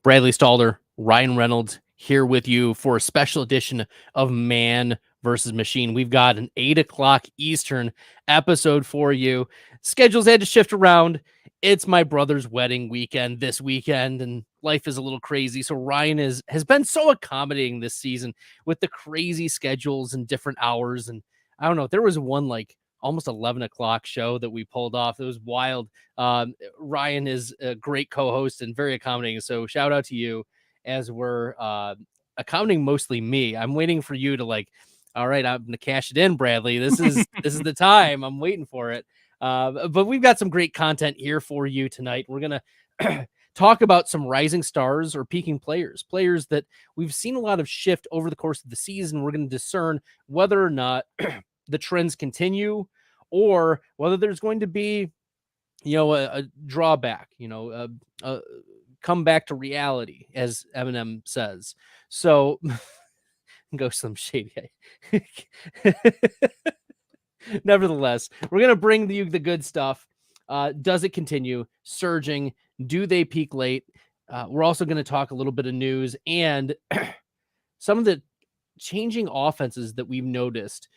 Bradley Stalder, Ryan Reynolds here with you for a special edition of Man versus Machine. We've got an 8 o'clock Eastern episode for you. Schedules had to shift around. It's my brother's wedding weekend this weekend, and life is a little crazy. So Ryan has been so accommodating this season with the crazy schedules and different hours. And I don't know, there was one like almost 11 o'clock show that we pulled off. It was wild. Ryan is a great co-host and very accommodating. So shout out to you as we're accommodating mostly me. I'm waiting for you to like, all right, I'm going to cash it in, Bradley. This is the time. I'm waiting for it. But we've got some great content here for you tonight. We're going to talk about some rising stars or peaking players that we've seen a lot of shift over the course of the season. We're going to discern whether or not the trends continue or whether there's going to be, a drawback, a come back to reality, as Eminem says. So go Slim Shady. Nevertheless, we're going to bring you the good stuff. Does it continue surging? Do they peak late? We're also going to talk a little bit of news and some of the changing offenses that we've noticed,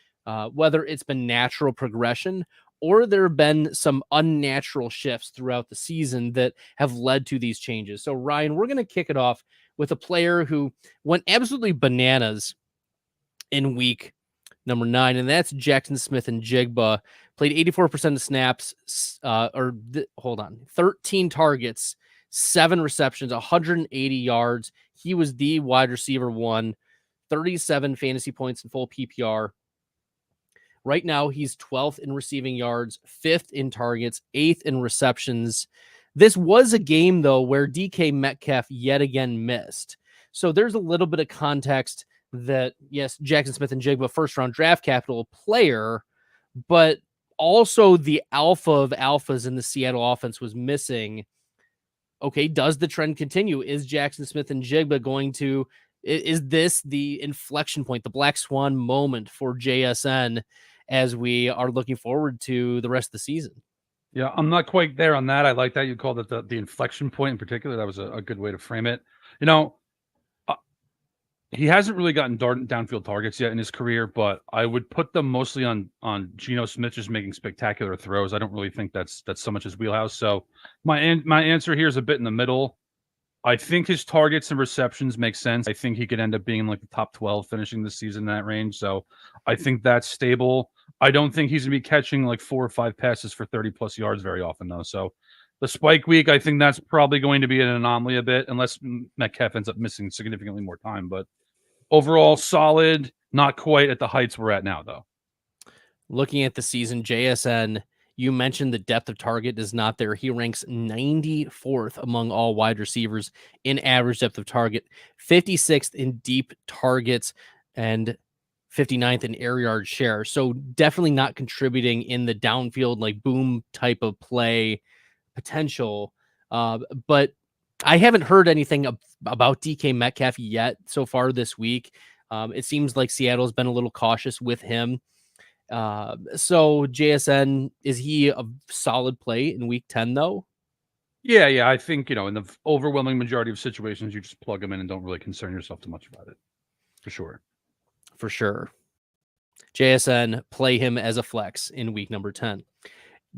whether it's been natural progression or there have been some unnatural shifts throughout the season that have led to these changes. So, Ryan, we're going to kick it off with a player who went absolutely bananas in week number 9, and that's Jaxon Smith-Njigba. Played 84% of snaps, 13 targets, 7 receptions, 180 yards. He was the wide receiver 1, 37 fantasy points in full PPR. Right now, he's 12th in receiving yards, 5th in targets, 8th in receptions. This was a game, though, where DK Metcalf yet again missed. So there's a little bit of context that, yes, Jaxon Smith-Njigba, first-round draft capital player, but also the alpha of alphas in the Seattle offense was missing. Okay, does the trend continue? Is Jaxon Smith-Njigba going to... Is this the inflection point, the black swan moment for JSN as we are looking forward to the rest of the season? Yeah, I'm not quite there on that. I like that you called it the inflection point in particular. That was a good way to frame it. He hasn't really gotten downfield targets yet in his career, but I would put them mostly on Geno Smith just making spectacular throws. I don't really think that's so much his wheelhouse. So my answer here is a bit in the middle. I think his targets and receptions make sense. I think he could end up being in like the top 12 finishing this season in that range. So I think that's stable. I don't think he's going to be catching like 4 or 5 passes for 30 plus yards very often though. So the spike week, I think that's probably going to be an anomaly a bit unless Metcalf ends up missing significantly more time. But overall solid, not quite at the heights we're at now though. Looking at the season, JSN, you mentioned the depth of target is not there. He ranks 94th among all wide receivers in average depth of target, 56th in deep targets, and 59th in air yard share. So definitely not contributing in the downfield, like boom type of play potential. But I haven't heard anything about DK Metcalf yet so far this week. It seems like Seattle's been a little cautious with him. So JSN, is he a solid play in week 10 though? Yeah. I think, in the overwhelming majority of situations, you just plug him in and don't really concern yourself too much about it. For sure. JSN, play him as a flex in week number 10.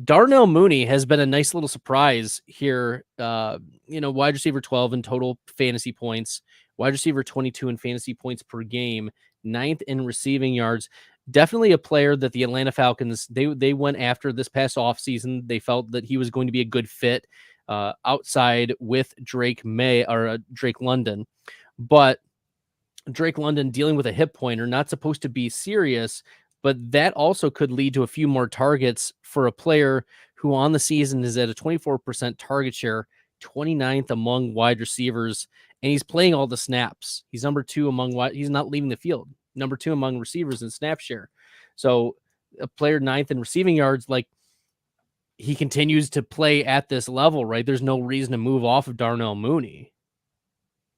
Darnell Mooney has been a nice little surprise here. Wide receiver 12 in total fantasy points, wide receiver 22 in fantasy points per game, 9th in receiving yards. Definitely a player that the Atlanta Falcons, they went after this past offseason. They felt that he was going to be a good fit outside with Drake London. But Drake London dealing with a hip pointer, not supposed to be serious, but that also could lead to a few more targets for a player who on the season is at a 24% target share, 29th among wide receivers, and he's playing all the snaps. He's number 2 among wide. He's not leaving the field. Number 2 among receivers in snap share. So a player 9th in receiving yards, like he continues to play at this level, right? There's no reason to move off of Darnell Mooney.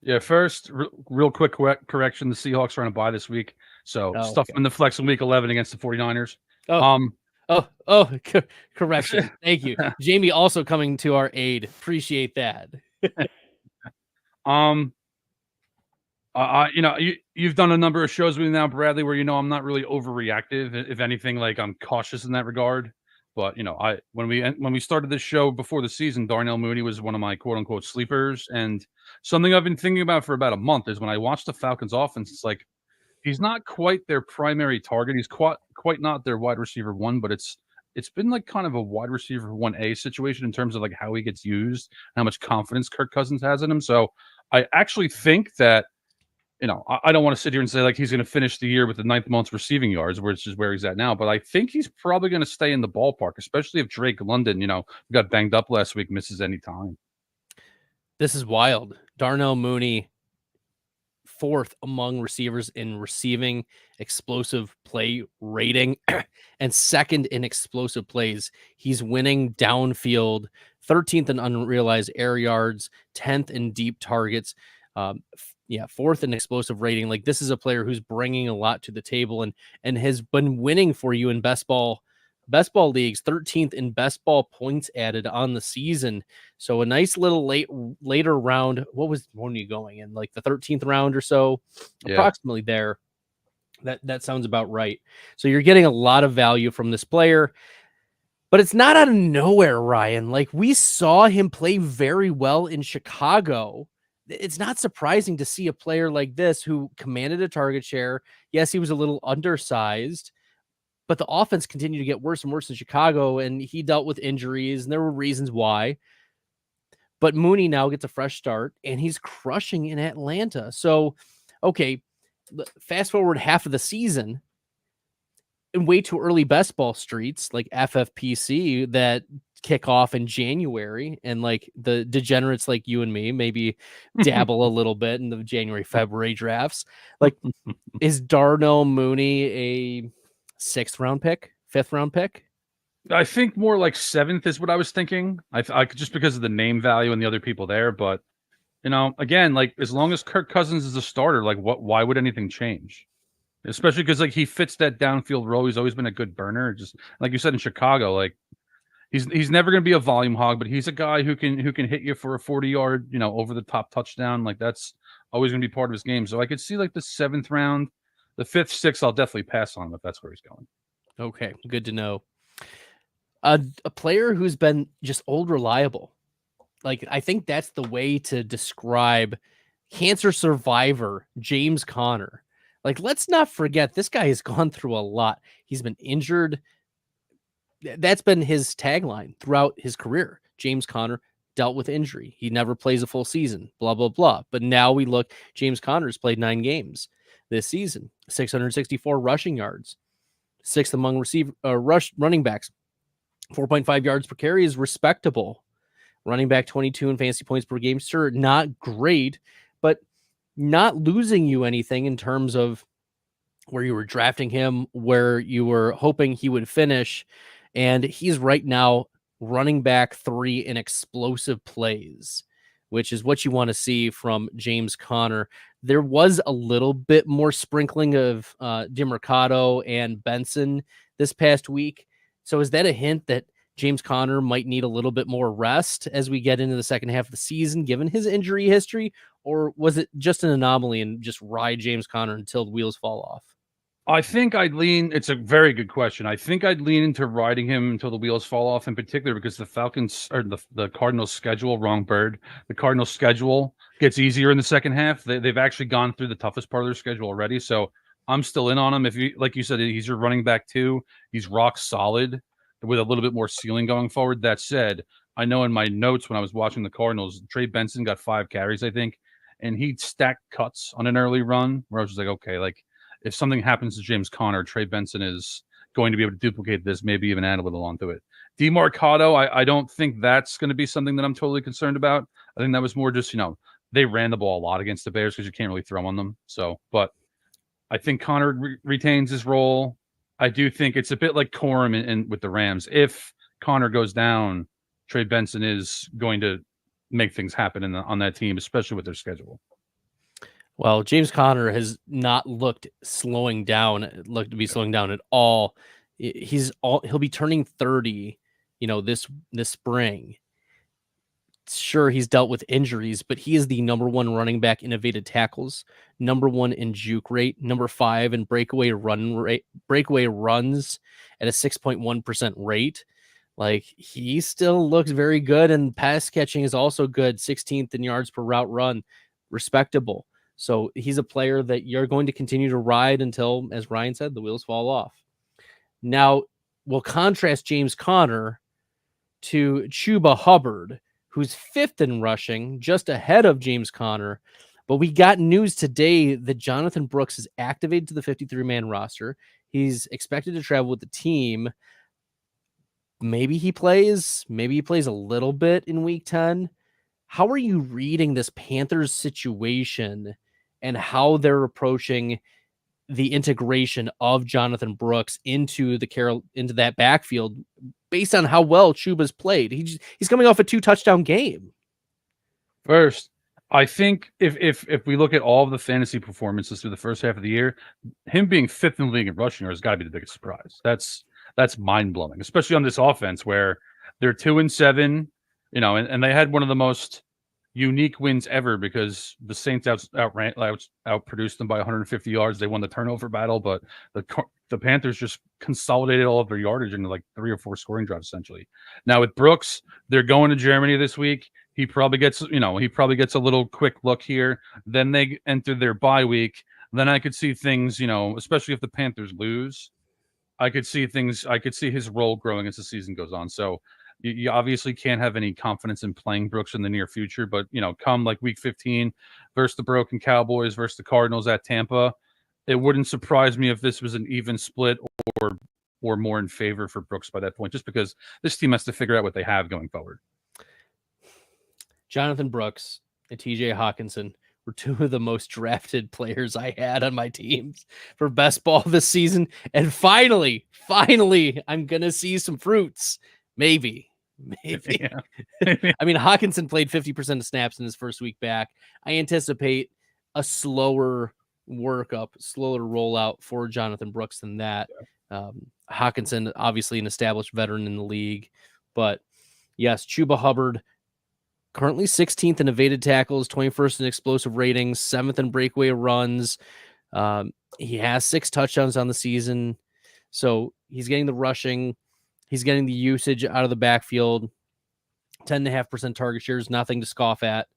Yeah, first, real quick correction. The Seahawks are on a bye this week. So stuff in the flex in week 11 against the 49ers. Correction. Thank you. Jamie also coming to our aid. Appreciate that. You've done a number of shows with me now, Bradley, where I'm not really overreactive. If anything, like I'm cautious in that regard. But when we started this show before the season, Darnell Mooney was one of my quote unquote sleepers, and something I've been thinking about for about a month is when I watch the Falcons offense, it's like he's not quite their primary target. He's quite not their wide receiver one, but it's been like kind of a wide receiver 1A situation in terms of like how he gets used, how much confidence Kirk Cousins has in him. So I actually think that I don't want to sit here and say like he's going to finish the year with the 9th most receiving yards, which is where he's at now. But I think he's probably going to stay in the ballpark, especially if Drake London, got banged up last week, misses any time. This is wild. Darnell Mooney, 4th among receivers in receiving explosive play rating and 2nd in explosive plays. He's winning downfield, 13th in unrealized air yards, 10th in deep targets. 4th in explosive rating. Like, this is a player who's bringing a lot to the table and has been winning for you in best ball leagues, 13th in best ball points added on the season. So a nice little later round. When are you going in? Like the 13th round or so, approximately there. That sounds about right. So you're getting a lot of value from this player, but it's not out of nowhere, Ryan. Like, we saw him play very well in Chicago. It's not surprising to see a player like this who commanded a target share. Yes, he was a little undersized, but the offense continued to get worse and worse in Chicago, and he dealt with injuries, and there were reasons why. But Mooney now gets a fresh start, and he's crushing in Atlanta. So, okay, fast forward half of the season, in way too early best ball streets like FFPC that kick off in January, and like the degenerates like you and me maybe dabble a little bit in the January, February drafts. Like, is Darnell Mooney a 6th round pick, 5th round pick? I think more like 7th is what I was thinking. I just because of the name value and the other people there, but again, like as long as Kirk Cousins is a starter, like why would anything change? Especially because like he fits that downfield role. He's always been a good burner. Just like you said in Chicago, like he's never going to be a volume hog, but he's a guy who can hit you for a 40-yard, over the top touchdown. Like that's always going to be part of his game. So I could see like the 7th round, the 5th, 6th. I'll definitely pass on if that's where he's going. Okay, good to know. A player who's been just old reliable. Like, I think that's the way to describe cancer survivor James Conner. Like, let's not forget, this guy has gone through a lot. He's been injured. That's been his tagline throughout his career. James Conner dealt with injury. He never plays a full season, blah, blah, blah. But now we look, James Conner's played 9 games this season, 664 rushing yards, 6th among running backs, 4.5 yards per carry is respectable. Running back 22 in fantasy points per game. Sure, not great, but not losing you anything in terms of where you were drafting him, where you were hoping he would finish. And he's right now running back 3 in explosive plays, which is what you want to see from James Conner. There was a little bit more sprinkling of DeMercado and Benson this past week. So is that a hint that James Conner might need a little bit more rest as we get into the second half of the season, given his injury history? Or was it just an anomaly and just ride James Conner until the wheels fall off? I think I'd lean. It's a very good question. I think I'd lean into riding him until the wheels fall off, in particular because the Falcons or the Cardinals schedule, wrong bird. The Cardinals schedule gets easier in the second half. They've actually gone through the toughest part of their schedule already. So I'm still in on him. If you, like you said, he's your running back 2. He's rock solid with a little bit more ceiling going forward. That said, I know in my notes when I was watching the Cardinals, Trey Benson got 5 carries, I think, and he stacked cuts on an early run where I was just like, okay, like, if something happens to James Conner, Trey Benson is going to be able to duplicate this, maybe even add a little onto it. DeMercado, I don't think that's going to be something that I'm totally concerned about. I think that was more just, they ran the ball a lot against the Bears because you can't really throw on them. So, but I think Conner retains his role. I do think it's a bit like Corum in with the Rams. If Conner goes down, Trey Benson is going to make things happen on that team, especially with their schedule. Well, James Conner has not looked to be slowing down at all. He'll be turning 30, this spring. Sure, he's dealt with injuries, but he is the number 1 running back in evaded tackles, number 1 in juke rate, number 5 in breakaway runs at a 6.1% rate. Like, he still looks very good, and pass catching is also good, 16th in yards per route run, respectable. So he's a player that you're going to continue to ride until, as Ryan said, the wheels fall off. Now, we'll contrast James Conner to Chuba Hubbard, who's 5th in rushing, just ahead of James Conner. But we got news today that Jonathan Brooks is activated to the 53-man roster. He's expected to travel with the team. Maybe he plays a little bit in week 10. How are you reading this Panthers situation and how they're approaching the integration of Jonathan Brooks into that backfield based on how well Chuba's played? He's coming off a 2-touchdown game. First, I think if we look at all of the fantasy performances through the first half of the year, him being 5th in the league in rushing has got to be the biggest surprise. That's mind-blowing, especially on this offense where they're 2-7, and they had one of the most unique wins ever because the Saints outproduced them by 150 yards. They won the turnover battle, but the Panthers just consolidated all of their yardage into like 3 or 4 scoring drives essentially. Now with Brooks, they're going to Germany this week. He probably gets a little quick look here. Then they enter their bye week. Then I could see things, especially if the Panthers lose, I could see his role growing as the season goes on. So you obviously can't have any confidence in playing Brooks in the near future, but come like week 15 versus the broken Cowboys versus the Cardinals at Tampa, it wouldn't surprise me if this was an even split or more in favor for Brooks by that point, just because this team has to figure out what they have going forward. Jonathan Brooks and TJ Hawkinson were 2 of the most drafted players I had on my teams for best ball this season. And finally, I'm going to see some fruits. Maybe. Yeah. I mean, Hawkinson played 50% of snaps in his first week back. I anticipate a slower workup, slower rollout for Jonathan Brooks than that. Hawkinson, obviously an established veteran in the league, but yes, Chuba Hubbard, currently 16th in evaded tackles, 21st in explosive ratings, 7th in breakaway runs. He has 6 touchdowns on the season. So he's getting the rushing. He's getting the usage out of the backfield. 10.5% target share is nothing to scoff at.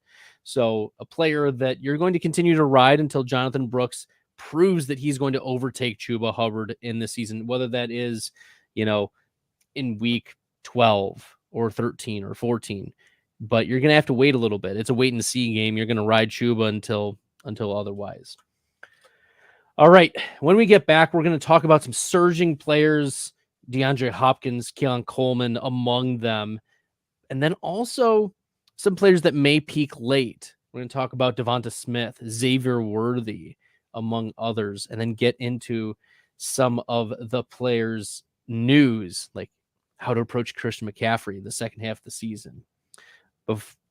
So a player that you're going to continue to ride until Jonathan Brooks proves that he's going to overtake Chuba Hubbard in the season, whether that is, in week 12 or 13 or 14. But you're going to have to wait a little bit. It's a wait and see game. You're going to ride Chuba until otherwise. All right. When we get back, we're going to talk about some surging players, DeAndre Hopkins, Keon Coleman among them, and then also some players that may peak late. We're going to talk about DeVonta Smith, Xavier Worthy, among others, and then get into some of the players' news, like how to approach Christian McCaffrey the second half of the season.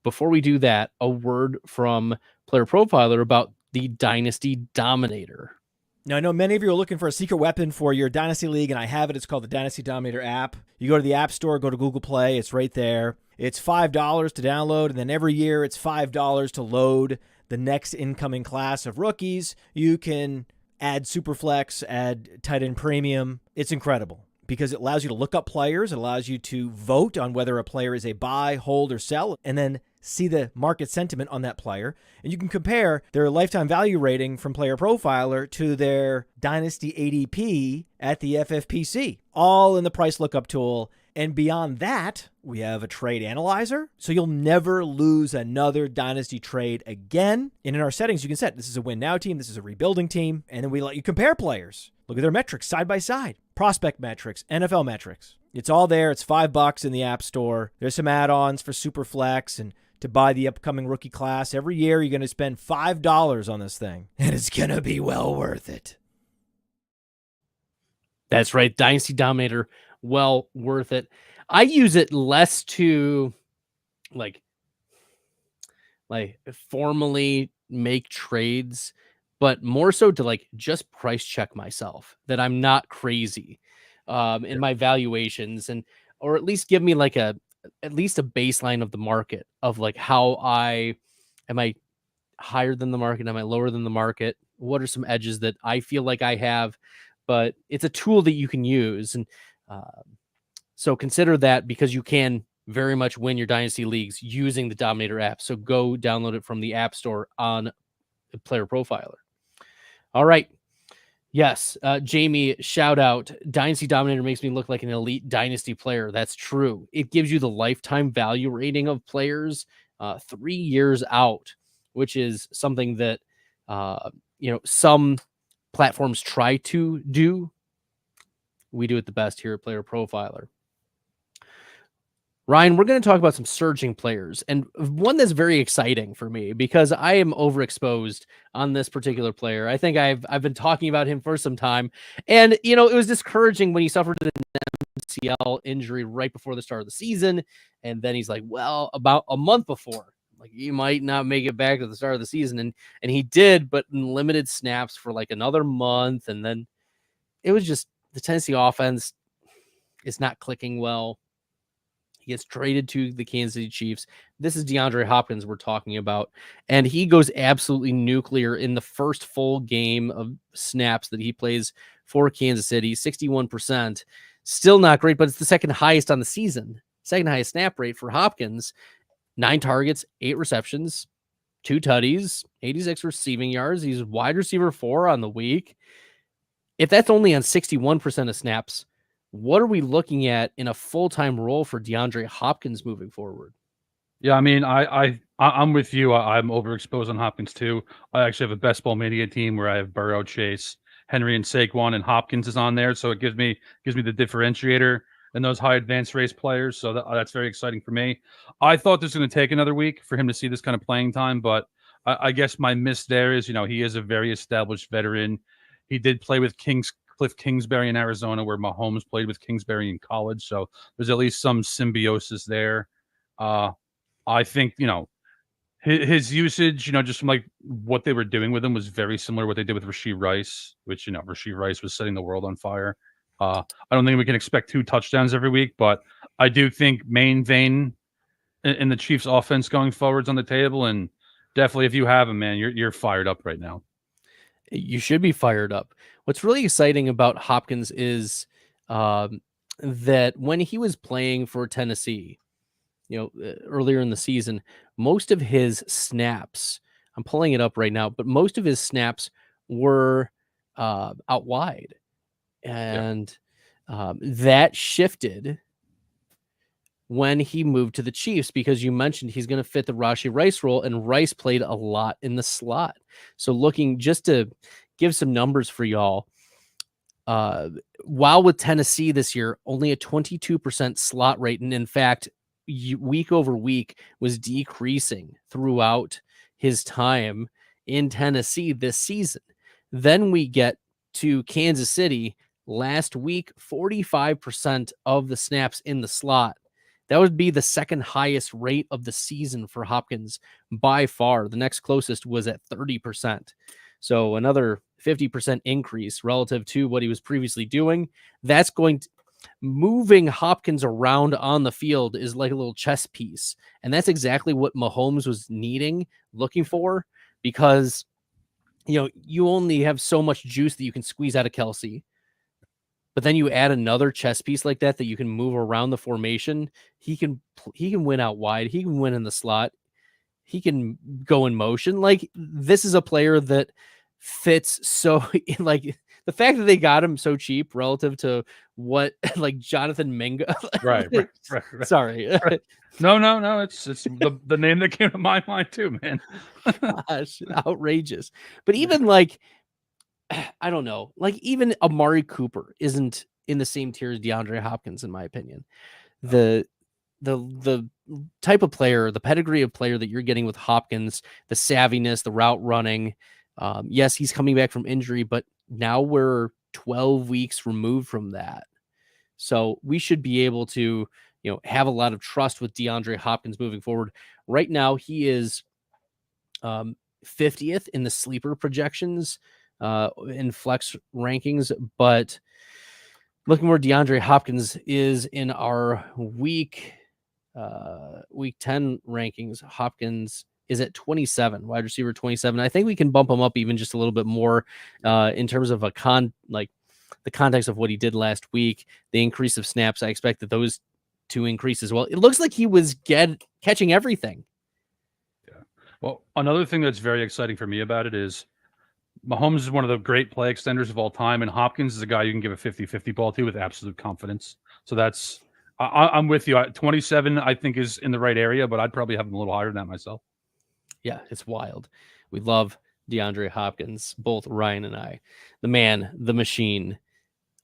Before we do that, a word from Player Profiler about the Dynasty Dominator. Now, I know many of you are looking for a secret weapon for your Dynasty League, and I have it. It's called the Dynasty Dominator app. You go to the App Store, go to Google Play. It's right there. It's $5 to download, and then every year it's $5 to load the next incoming class of rookies. You can add Superflex, add tight end premium. It's incredible because it allows you to look up players. It allows you to vote on whether a player is a buy, hold, or sell, and then see the market sentiment on that player. And you can compare their lifetime value rating from Player Profiler to their Dynasty ADP at the FFPC, all in the price lookup tool. And beyond that, we have a trade analyzer, so you'll never lose another Dynasty trade again. And in our settings, you can set this is a win now team, this is a rebuilding team, and then we let you compare players. Look at their metrics side by side, prospect metrics, NFL metrics. It's all there. It's $5 in the App Store. There's some add-ons for Superflex and to buy the upcoming rookie class. Every year, you're going to spend $5 on this thing, and it's going to be well worth it. That's right. Dynasty Dominator, well worth it. I use it less to like formally make trades, but more so to like just price check myself that I'm not crazy in my valuations, and or at least give me like a at least a baseline of the market of like how am I higher than the market? Am I lower than the market? What are some edges that I feel like I have? But it's a tool that you can use. And so consider that, because you can very much win your dynasty leagues using the Dominator app. So go download it from the App Store on Player Profiler. All right. Yes. Jamie, shout out. Dynasty Dominator makes me look like an elite dynasty player. That's true. It gives you the lifetime value rating of players 3 years out, which is something that, some platforms try to do. We do it the best here at Player Profiler. Ryan, we're going to talk about some surging players, and one that's very exciting for me because I am overexposed on this particular player. I think I've been talking about him for some time, and it was discouraging when he suffered an MCL injury right before the start of the season, and then he's like, well, about a month before, like, you might not make it back to the start of the season, and he did, but in limited snaps for like another month, and then it was just the Tennessee offense is not clicking well. He gets traded to the Kansas City Chiefs. This is DeAndre Hopkins we're talking about. And he goes absolutely nuclear in the first full game of snaps that he plays for Kansas City. 61%. Still not great, but it's the second highest on the season. Second highest snap rate for Hopkins. 9 targets, 8 receptions, 2 tutties, 86 receiving yards. He's wide receiver 4 on the week. If that's only on 61% of snaps, what are we looking at in a full-time role for DeAndre Hopkins moving forward? Yeah, I mean, I'm with you. I'm overexposed on Hopkins too. I actually have a Best Ball Mania team where I have Burrow, Chase, Henry, and Saquon, and Hopkins is on there. So it gives me the differentiator in those high advanced race players. So that's very exciting for me. I thought this was going to take another week for him to see this kind of playing time, but I guess my miss there is, he is a very established veteran. He did play with Cliff Kingsbury in Arizona, where Mahomes played with Kingsbury in college. So there's at least some symbiosis there. I think, his usage, just from like what they were doing with him was very similar to what they did with Rashee Rice, which, Rashee Rice was setting the world on fire. I don't think we can expect 2 touchdowns every week, but I do think main vein in the Chiefs offense going forward is on the table. And definitely if you have him, man, you're fired up right now. You should be fired up. What's really exciting about Hopkins is that when he was playing for Tennessee, earlier in the season, most of his snaps, I'm pulling it up right now, but most of his snaps were out wide. And that shifted when he moved to the Chiefs, because you mentioned he's going to fit the Rashee Rice role, and Rice played a lot in the slot. So looking, just to give some numbers for y'all, while with Tennessee this year, only a 22% slot rate, and in fact, week over week was decreasing throughout his time in Tennessee this season. Then we get to Kansas City last week, 45% of the snaps in the slot. That would be the second highest rate of the season for Hopkins by far. The next closest was at 30%. So another 50% increase relative to what he was previously doing. That's going to, moving Hopkins around on the field is like a little chess piece. And that's exactly what Mahomes was looking for, because, you only have so much juice that you can squeeze out of Kelsey. But then you add another chess piece like that you can move around the formation. He can win out wide. He can win in the slot. He can go in motion. Like, this is a player that fits so, like, the fact that they got him so cheap relative to what, like, Jonathan Mingo. Right. Sorry. Right. No. It's the name that came to my mind too, man. Gosh, outrageous. But even like, I don't know, like even Amari Cooper isn't in the same tier as DeAndre Hopkins, in my opinion. The type of player, the pedigree of player that you're getting with Hopkins, the savviness, the route running. Yes, he's coming back from injury, but now we're 12 weeks removed from that. So we should be able to, have a lot of trust with DeAndre Hopkins moving forward. Right now, he is 50th in the sleeper projections in flex rankings, but looking where DeAndre Hopkins is in our week week 10 rankings, Hopkins is at 27, wide receiver 27. I think we can bump him up even just a little bit more in terms of the context of what he did last week, the increase of snaps. I expect that those to increase as well. It looks like he was catching everything. Yeah. Well, another thing that's very exciting for me about it is Mahomes is one of the great play extenders of all time, and Hopkins is a guy you can give a 50-50 ball to with absolute confidence. So I'm with you. 27, I think, is in the right area, but I'd probably have him a little higher than that myself. Yeah, it's wild. We love DeAndre Hopkins, both Ryan and I. The man, the machine,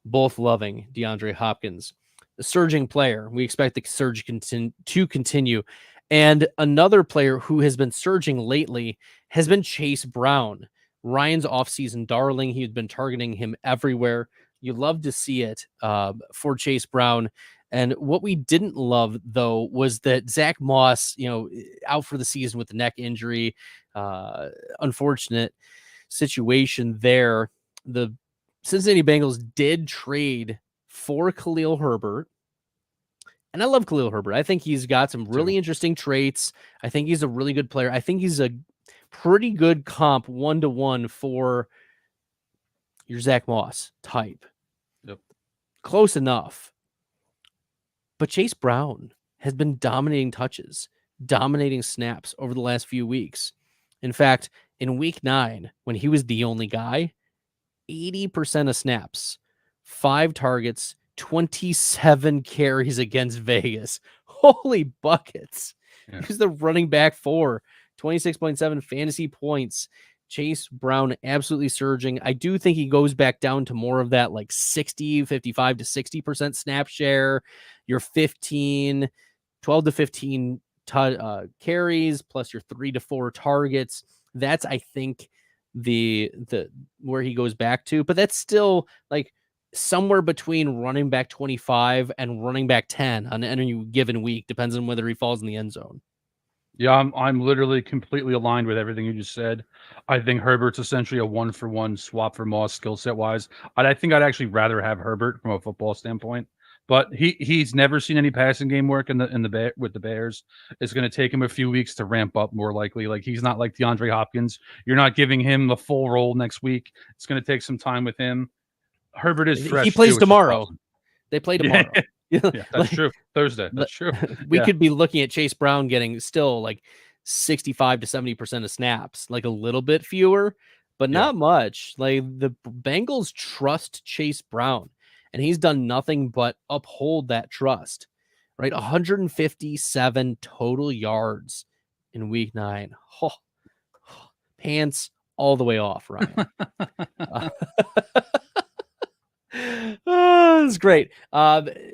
both loving DeAndre Hopkins. The surging player. We expect the surge to continue. And another player who has been surging lately has been Chase Brown. Ryan's offseason darling. He's been targeting him everywhere. You love to see it for Chase Brown. And what we didn't love, though, was that Zach Moss, out for the season with the neck injury. Unfortunate situation there. The Cincinnati Bengals did trade for Khalil Herbert. And I love Khalil Herbert. I think he's got some really interesting traits. I think he's a really good player. I think he's a pretty good comp 1-to-1 for your Zach Moss type. Yep. Close enough. But Chase Brown has been dominating touches, dominating snaps over the last few weeks. In fact, in week 9, when he was the only guy, 80% of snaps, 5 targets, 27 carries against Vegas. Holy buckets. Yeah. He's the running back for 26.7 fantasy points. Chase Brown absolutely surging. I do think he goes back down to more of that 55 to 60% snap share. Your 12 to 15 carries plus your 3 to 4 targets. That's, I think, the where he goes back to, but that's still somewhere between running back 25 and running back 10 on any given week. Depends on whether he falls in the end zone. Yeah, I'm literally completely aligned with everything you just said. I think Herbert's essentially a 1-for-1 swap for Moss skill set wise. I think I'd actually rather have Herbert from a football standpoint, but he's never seen any passing game work with the Bears. It's going to take him a few weeks to ramp up, more likely. He's not like DeAndre Hopkins. You're not giving him the full role next week. It's going to take some time with him. Herbert is fresh. He plays tomorrow. They play tomorrow. Yeah, that's true. Thursday. That's true. We could be looking at Chase Brown getting still 65 to 70% of snaps, a little bit fewer, but not much. The Bengals trust Chase Brown, and he's done nothing but uphold that trust, right? 157 total yards in week 9. Pants all the way off, Ryan. It's great.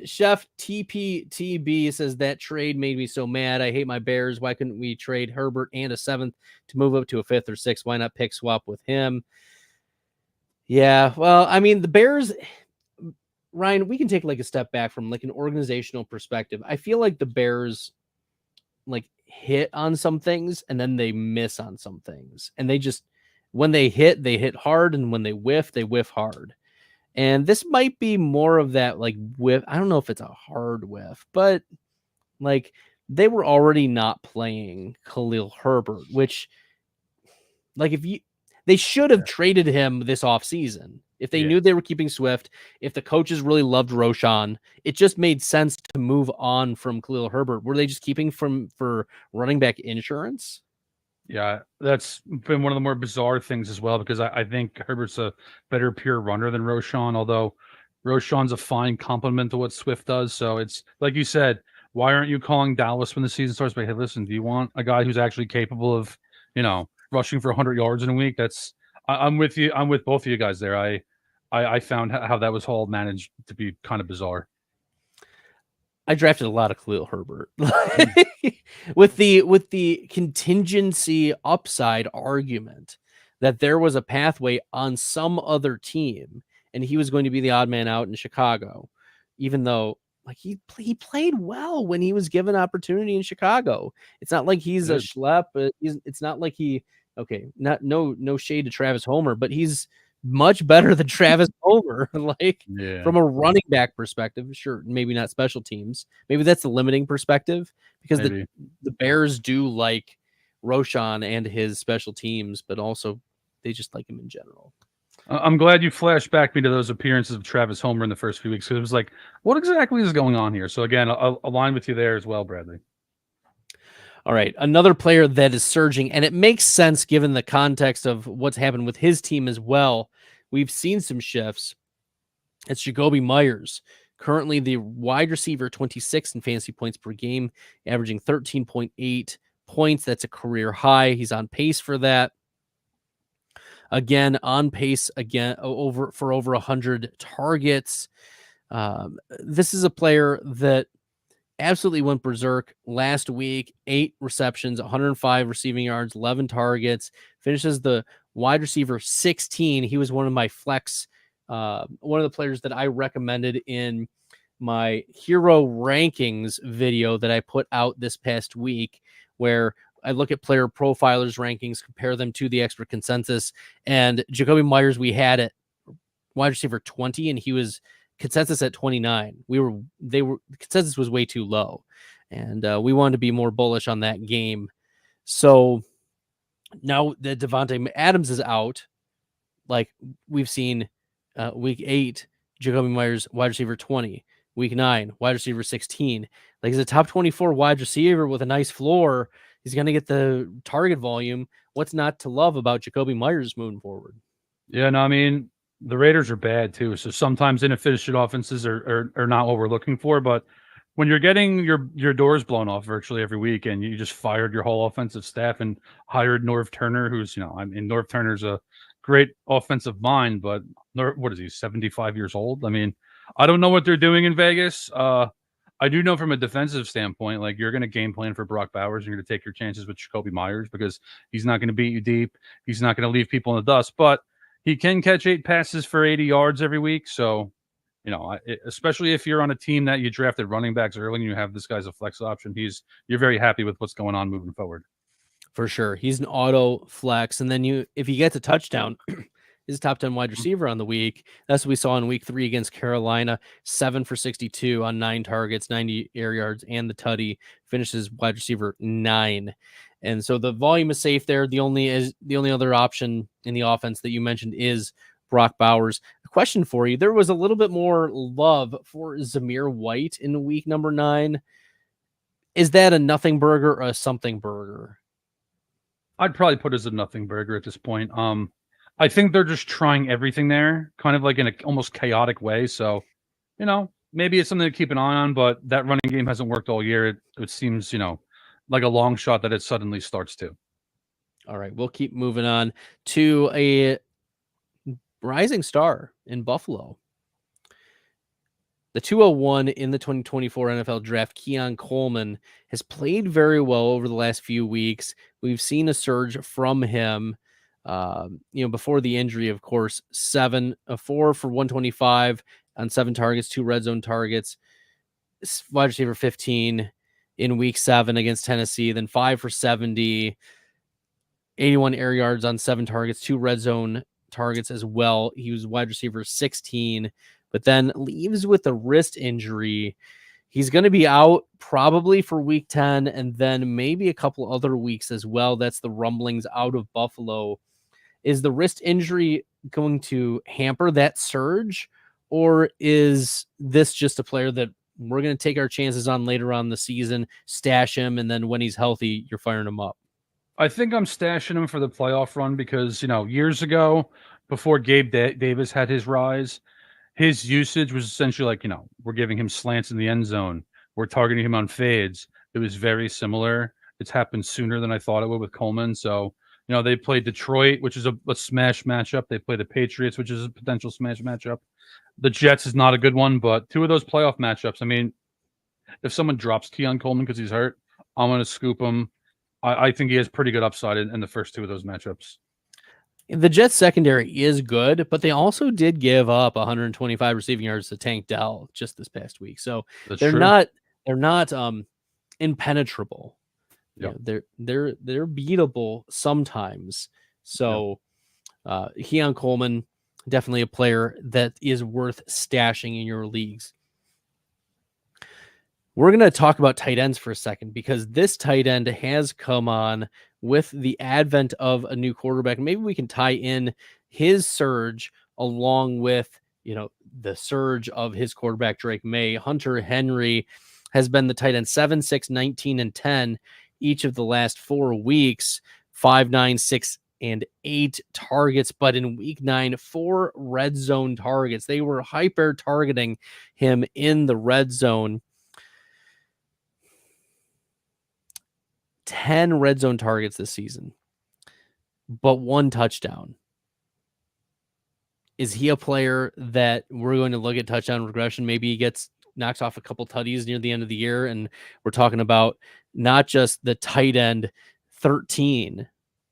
Chef TPTB says that trade made me so mad. I hate my Bears. Why couldn't we trade Herbert and a 7th to move up to a 5th or 6th? Why not pick swap with him? Yeah, well, I mean, the Bears, Ryan, we can take a step back from an organizational perspective. I feel like the Bears hit on some things and then they miss on some things. And they just, when they hit hard, and when they whiff hard. And this might be more of that whiff. I don't know if it's a hard whiff, but they were already not playing Khalil Herbert, which they should have traded him this offseason. If they knew they were keeping Swift, if the coaches really loved Roshan, it just made sense to move on from Khalil Herbert. Were they just keeping for running back insurance? Yeah, that's been one of the more bizarre things as well, because I think Herbert's a better pure runner than Roshan, although Roshan's a fine complement to what Swift does. So it's like you said, why aren't you calling Dallas when the season starts? But hey, listen, do you want a guy who's actually capable of, rushing for 100 yards in a week? I'm with you. I'm with both of you guys there. I found how that was all managed to be kind of bizarre. I drafted a lot of Khalil Herbert with the contingency upside argument that there was a pathway on some other team and he was going to be the odd man out in Chicago, even though he played well when he was given opportunity in Chicago. It's not like he's a schlep. It's not like no shade to Travis Homer, but he's much better than Travis Homer. Like Yeah. from a running back perspective, sure, maybe not special teams. Maybe that's the limiting perspective because the Bears do like Roshan and his special teams, but also they just like him in general. I'm glad you flashed back me to those appearances of Travis Homer in the first few weeks because it was like, what exactly is going on here? So again, I'll align with you there as well, Bradley. All right, another player that is surging, and it makes sense given the context of what's happened with his team as well. We've seen some shifts. It's Jakobi Meyers, currently the wide receiver 26 in fantasy points per game, averaging 13.8 points. That's a career high. He's on pace for that. Again, on pace again for over 100 targets. This is a player that absolutely went berserk last week. 8 receptions, 105 receiving yards, 11 targets. Finishes the wide receiver 16. He was one of my flex, one of the players that I recommended in my hero rankings video that I put out this past week, where I look at player profilers rankings, compare them to the expert consensus, and Jakobi Meyers we had at wide receiver 20, and he was consensus at 29. The consensus was way too low, and we wanted to be more bullish on that game. So now that Devontae Adams is out, like we've seen week 8, Jakobi Meyers wide receiver 20, week 9 wide receiver 16. Like he's a top 24 wide receiver with a nice floor. He's going to get the target volume. What's not to love about Jakobi Meyers moving forward? Yeah, no, I mean, the Raiders are bad too. So sometimes inefficient offenses are not what we're looking for. But when you're getting your doors blown off virtually every week and you just fired your whole offensive staff and hired Norv Turner, who's, Norv Turner's a great offensive mind, but what is he, 75 years old? I mean, I don't know what they're doing in Vegas. I do know from a defensive standpoint, like you're going to game plan for Brock Bowers. You're going to take your chances with Jakobi Meyers because he's not going to beat you deep. He's not going to leave people in the dust, but he can catch 8 passes for 80 yards every week. So, especially if you're on a team that you drafted running backs early and you have this guy's a flex option, you're very happy with what's going on moving forward. For sure. He's an auto flex. And then if he gets a touchdown, he's a top 10 wide receiver on the week. That's what we saw in week 3 against Carolina. 7 for 62 on 9 targets, 90 air yards, and the tutty. Finishes wide receiver 9. And so the volume is safe there. The only other option in the offense that you mentioned is Brock Bowers. A question for you. There was a little bit more love for Zamir White in week number 9. Is that a nothing burger or a something burger? I'd probably put it as a nothing burger at this point. I think they're just trying everything there, kind of like in an almost chaotic way. So, maybe it's something to keep an eye on, but that running game hasn't worked all year. It seems, like a long shot that it suddenly starts to. All right, we'll keep moving on to a rising star in Buffalo. The 201 in the 2024 NFL Draft, Keon Coleman, has played very well over the last few weeks. We've seen a surge from him. Before the injury, of course, 4 for 125 on 7 targets, 2 red zone targets, wide receiver 15 in week 7 against Tennessee, then 5 for 70, 81 air yards on 7 targets, 2 red zone targets as well. He was wide receiver 16, but then leaves with a wrist injury. He's going to be out probably for week 10 and then maybe a couple other weeks as well. That's the rumblings out of Buffalo. Is the wrist injury going to hamper that surge, or is this just a player that we're going to take our chances on later on in the season, stash him, and then when he's healthy, you're firing him up? I think I'm stashing him for the playoff run because, years ago, before Gabe Davis had his rise, his usage was essentially like, we're giving him slants in the end zone. We're targeting him on fades. It was very similar. It's happened sooner than I thought it would with Coleman. So, they played Detroit, which is a smash matchup. They play the Patriots, which is a potential smash matchup. The Jets is not a good one, but 2 of those playoff matchups. I mean, if someone drops Keon Coleman because he's hurt, I'm going to scoop him. I think he has pretty good upside in the first 2 of those matchups. The Jets secondary is good, but they also did give up 125 receiving yards to Tank Dell just this past week. So they're not impenetrable. Yep. They're beatable sometimes. So Keon Coleman, Definitely a player that is worth stashing in your leagues. We're going to talk about tight ends for a second, because this tight end has come on with the advent of a new quarterback. Maybe we can tie in his surge along with, the surge of his quarterback, Drake May. Hunter Henry has been the tight end 7, 6, 19, and 10 each of the last 4 weeks, 5, 9, 6, and 8 targets. But in week 9, 4 red zone targets. They were hyper targeting him in the red zone. 10 red zone targets this season, but 1 touchdown. Is he a player that we're going to look at touchdown regression? Maybe he knocks off a couple tutties near the end of the year, and we're talking about not just the tight end 13,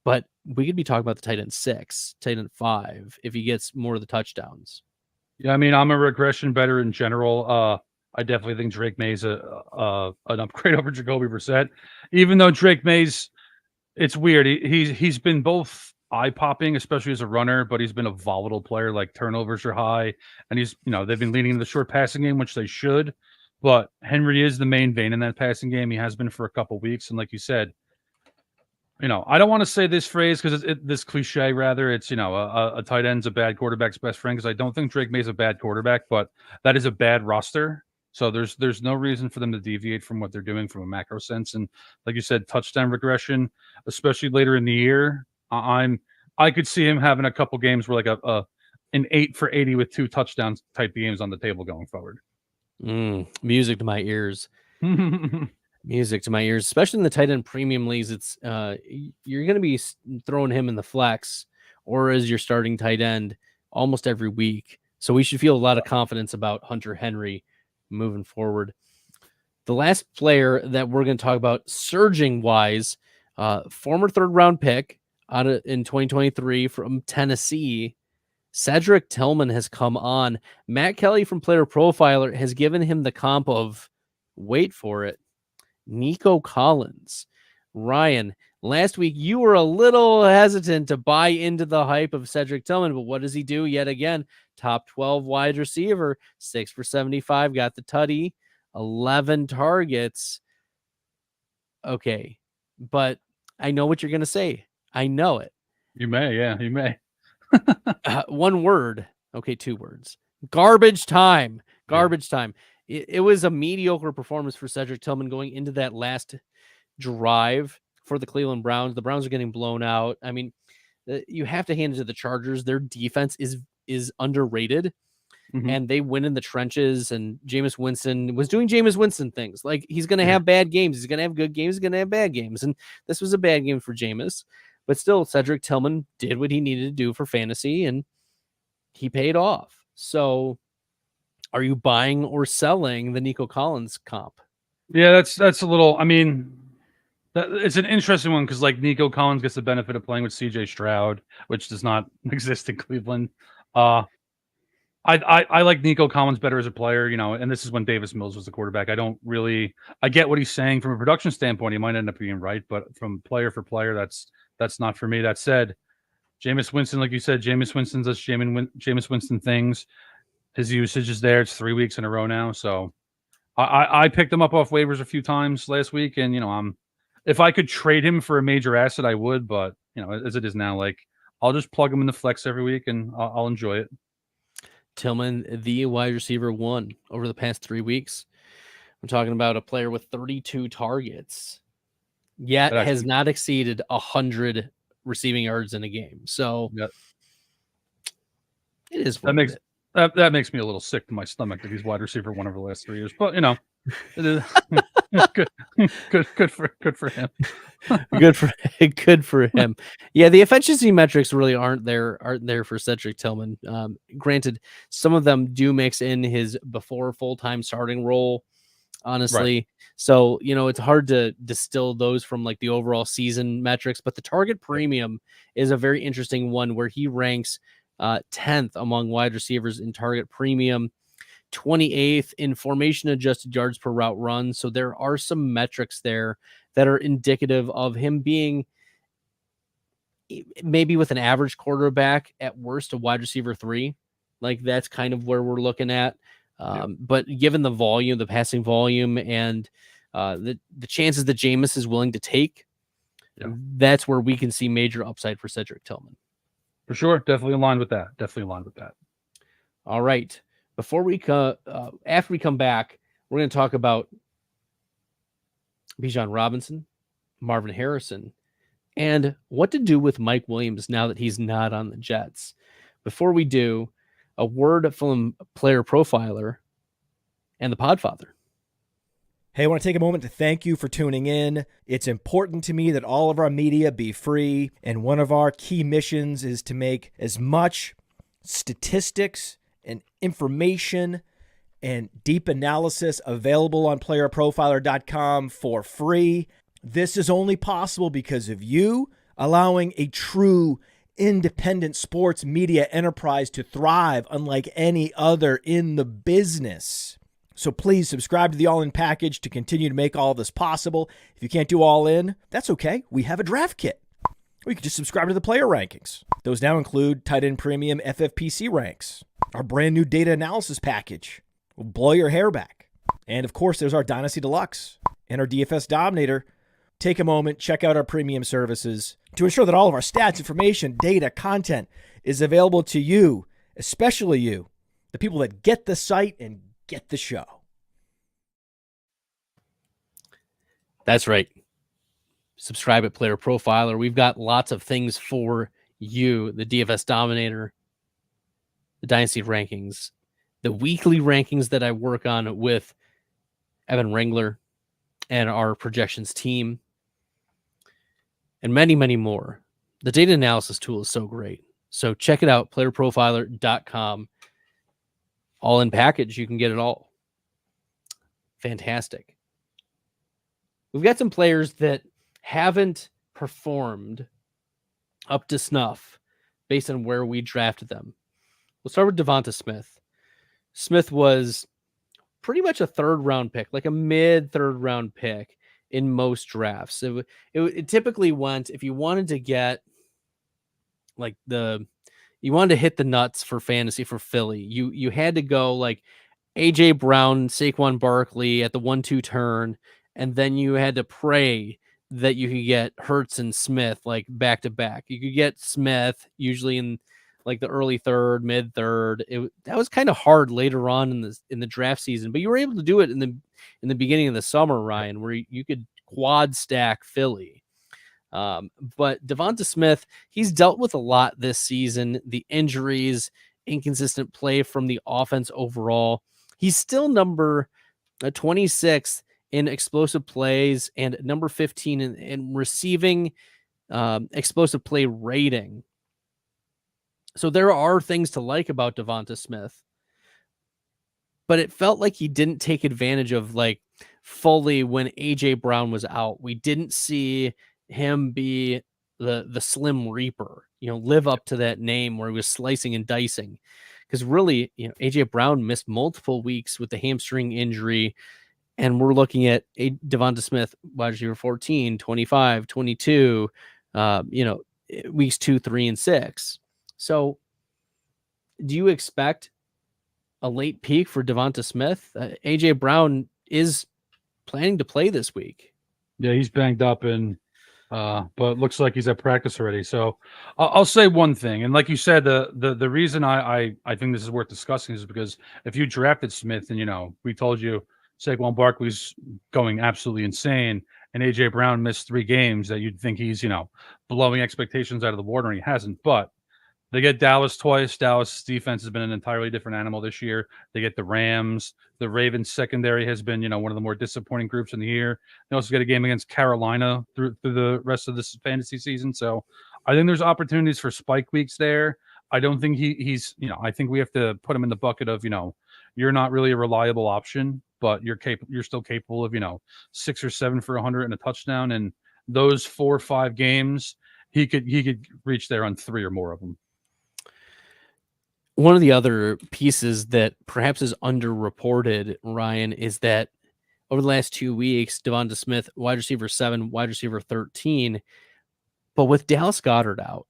but we could be talking about the tight end 6, tight end 5, if he gets more of the touchdowns. Yeah, I mean, I'm a regression better in general. I definitely think Drake May's an upgrade over Jakobi Brissett. Even though Drake May's, it's weird. He's been both eye-popping, especially as a runner, but he's been a volatile player. Like, turnovers are high, and they've been leaning into the short passing game, which they should. But Henry is the main vein in that passing game. He has been for a couple weeks, and like you said, I don't want to say this phrase because this cliche, rather. It's, a tight end's a bad quarterback's best friend, because I don't think Drake May's a bad quarterback, but that is a bad roster. So there's no reason for them to deviate from what they're doing from a macro sense. And like you said, touchdown regression, especially later in the year, I could see him having a couple games where like an 8 for 80 with 2 touchdowns type games on the table going forward. Music to my ears. Music to my ears, especially in the tight end premium leagues. It's you're going to be throwing him in the flex or as your starting tight end almost every week. So we should feel a lot of confidence about Hunter Henry moving forward. The last player that we're going to talk about surging wise, former 3rd round pick in 2023 from Tennessee, Cedric Tillman has come on. Matt Kelly from Player Profiler has given him the comp of, wait for it, Nico Collins. Ryan, last week you were a little hesitant to buy into the hype of Cedric Tillman, but what does he do yet again? Top 12 wide receiver, 6 for 75, got the tutty, 11 targets. Okay, but I know what you're going to say. I know it. You may, yeah, you may. One word. Okay, 2 words. Garbage time. Garbage time. It was a mediocre performance for Cedric Tillman going into that last drive for the Cleveland Browns. The Browns are getting blown out. I mean, you have to hand it to the Chargers. Their defense is underrated, and they win in the trenches. And Jameis Winston was doing Jameis Winston things. Like, he's going to have bad games. He's going to have good games. He's going to have bad games. And this was a bad game for Jameis. But still, Cedric Tillman did what he needed to do for fantasy, and he paid off. So are you buying or selling the Nico Collins comp? Yeah, that's a little, I mean, it's an interesting one because, like, Nico Collins gets the benefit of playing with CJ Stroud, which does not exist in Cleveland. I like Nico Collins better as a player, and this is when Davis Mills was the quarterback. I get what he's saying from a production standpoint. He might end up being right, but from player for player, that's not for me. That said, Jameis Winston, like you said, Jameis Winston does Jameis Winston things. His usage is there. It's 3 weeks in a row now. So I picked him up off waivers a few times last week, and if I could trade him for a major asset, I would. But as it is now, like, I'll just plug him in the flex every week, and I'll enjoy it. Tillman, the wide receiver 1 over the past 3 weeks. I'm talking about a player with 32 targets, yet has not exceeded 100 receiving yards in a game. So it is that makes me a little sick to my stomach that he's wide receiver 1 over the last 3 years. But it is good for him. good for him. Yeah, the efficiency metrics really aren't there for Cedric Tillman. Granted, some of them do mix in his before full-time starting role, honestly. Right. So, it's hard to distill those from like the overall season metrics, but the target premium is a very interesting one where he ranks 10th among wide receivers in target premium, 28th in formation adjusted yards per route run. So there are some metrics there that are indicative of him being maybe with an average quarterback, at worst a wide receiver 3. Like that's kind of where we're looking at. But given the volume, the passing volume, and the chances that Jameis is willing to take, that's where we can see major upside for Cedric Tillman. For sure. Definitely aligned with that. All right. Before we after we come back, we're going to talk about Bijan Robinson, Marvin Harrison, and what to do with Mike Williams now that he's not on the Jets. Before we do, a word from Player Profiler and the Podfather. Hey, I want to take a moment to thank you for tuning in. It's important to me that all of our media be free, and one of our key missions is to make as much statistics and information and deep analysis available on PlayerProfiler.com for free. This is only possible because of you allowing a true independent sports media enterprise to thrive unlike any other in the business. So please subscribe to the All In package to continue to make all this possible. If you can't do All In, that's okay. We have a draft kit. Or you can just subscribe to the player rankings. Those now include tight end premium FFPC ranks. Our brand new data analysis package will blow your hair back. And of course, there's our Dynasty Deluxe and our DFS Dominator. Take a moment, check out our premium services to ensure that all of our stats, information, data, content is available to you, especially you, the people that get the site and get the show. That's right. Subscribe at Player Profiler. We've got lots of things for you. The DFS Dominator, the Dynasty rankings, the weekly rankings that I work on with Evan Wrangler and our projections team, and many, many more. The data analysis tool is so great. So check it out, playerprofiler.com. All in package, you can get it all. Fantastic. We've got some players that haven't performed up to snuff based on where we drafted them. We'll start with DeVonta Smith. Smith was pretty much a third-round pick, like a mid-third-round pick in most drafts. It typically went, if you wanted to get like you wanted to hit the nuts for fantasy for Philly, you had to go like AJ Brown, Saquon Barkley at the 1-2 turn, and then you had to pray that you could get Hurts and Smith like back to back. You could get Smith usually in like the early third, mid third. That was kind of hard later on in the draft season, but you were able to do it in the beginning of the summer, Ryan, where you could quad stack Philly. But DeVonta Smith, he's dealt with a lot this season. The injuries, inconsistent play from the offense overall. He's still number 26 in explosive plays and number 15 in receiving explosive play rating. So there are things to like about DeVonta Smith, but it felt like he didn't take advantage of like fully when AJ Brown was out. We didn't see him be the Slim Reaper, live up to that name where he was slicing and dicing. Because really, AJ Brown missed multiple weeks with the hamstring injury, and we're looking at DeVonta Smith, wide receiver 14, 25, 22, weeks 2, 3, and 6. So do you expect a late peak for DeVonta Smith? AJ Brown is planning to play this week. Yeah, he's banged up but it looks like he's at practice already. So I'll say one thing. And like you said, the reason I think this is worth discussing is because if you drafted Smith and, we told you Saquon Barkley's going absolutely insane and AJ Brown missed 3 games, that you'd think he's, blowing expectations out of the water, and he hasn't. But they get Dallas twice. Dallas' defense has been an entirely different animal this year. They get the Rams. The Ravens secondary has been, one of the more disappointing groups in the year. They also get a game against Carolina through the rest of this fantasy season. So I think there's opportunities for spike weeks there. I don't think he's, I think we have to put him in the bucket of, you're not really a reliable option, but you're still capable of, 6 or 7 for 100 and a touchdown. And those 4 or 5 games, he could reach there on 3 or more of them. One of the other pieces that perhaps is underreported, Ryan, is that over the last 2 weeks, DeVonta Smith, wide receiver 7, wide receiver 13, But with Dallas Goedert out,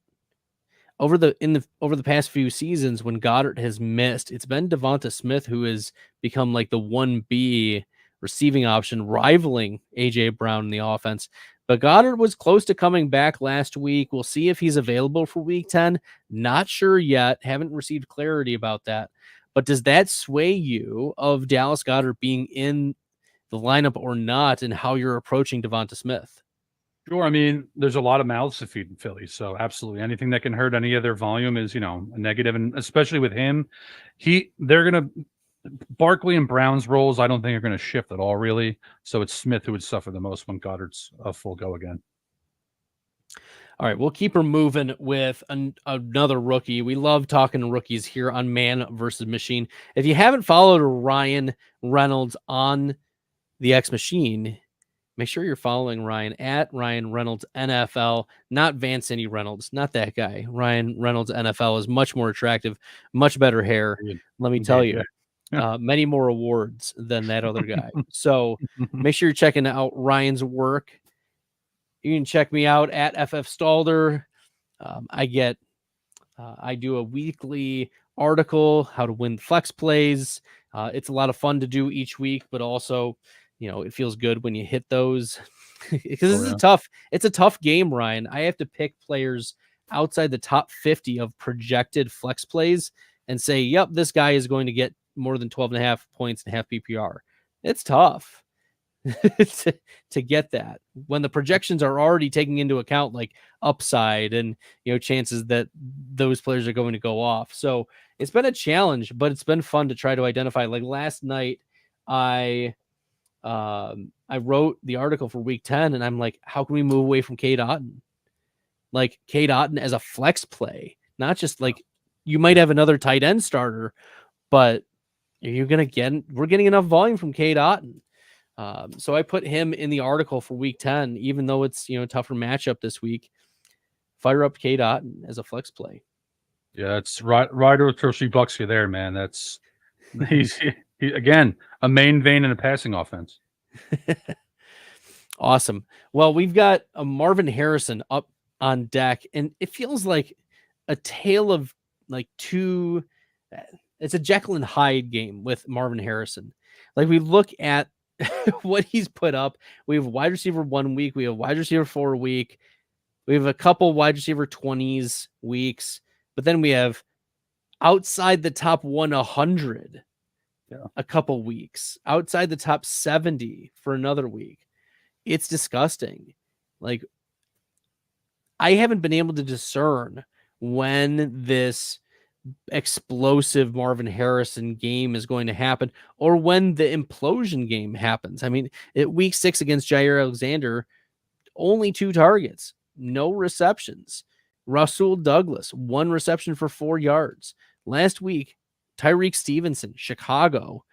over the past few seasons when Goddard has missed, it's been DeVonta Smith who has become like the 1B receiving option, rivaling AJ Brown in the offense. But Goddard was close to coming back last week. We'll see if he's available for week 10. Not sure yet. Haven't received clarity about that. But does that sway you of Dallas Goedert being in the lineup or not, and how you're approaching DeVonta Smith? Sure. I mean, there's a lot of mouths to feed in Philly, so absolutely anything that can hurt any of their volume is, a negative. And especially with him, they're gonna Barkley and Brown's roles, I don't think are gonna shift at all, really. So it's Smith who would suffer the most when Goddard's a full go again. All right, we'll keep her moving with another rookie. We love talking rookies here on Man versus Machine. If you haven't followed Ryan Reynolds on the X Machine, make sure you're following Ryan at Ryan Reynolds NFL, not Vancini Reynolds, not that guy. Ryan Reynolds NFL is much more attractive, much better hair. Let me tell you, many more awards than that other guy. So make sure you're checking out Ryan's work. You can check me out at FF Stalder. I do a weekly article, how to win flex plays. It's a lot of fun to do each week, but also, it feels good when you hit those because it's a tough game, Ryan. I have to pick players outside the top 50 of projected flex plays and say, yep, this guy is going to get more than 12.5 points and half PPR. It's tough to get that when the projections are already taking into account like upside and, chances that those players are going to go off. So it's been a challenge, but it's been fun to try to identify. Like last night, I wrote the article for week 10 and I'm like, how can we move away from Cade Otton? Like Cade Otton as a flex play, not just like you might have another tight end starter, but we're getting enough volume from Cade Otton. So I put him in the article for week 10, even though it's, tougher matchup this week. Fire up Cade Otton as a flex play. Yeah, it's right with $3 you there, man. He's again, a main vein in a passing offense. Awesome. Well, we've got a Marvin Harrison up on deck, and it feels like a tale of like it's a Jekyll and Hyde game with Marvin Harrison. Like we look at what he's put up. We have wide receiver 1 week. We have wide receiver 4 week. We have a couple wide receiver 20s weeks, but then we have outside the top 100 a couple weeks, outside the top 70 for another week. It's disgusting. Like I haven't been able to discern when this explosive Marvin Harrison game is going to happen or when the implosion game happens. I mean, at week 6 against Jair Alexander, only 2 targets, no receptions. Rasul Douglas, 1 reception for 4 yards. Last week, Tyreek Stevenson, Chicago,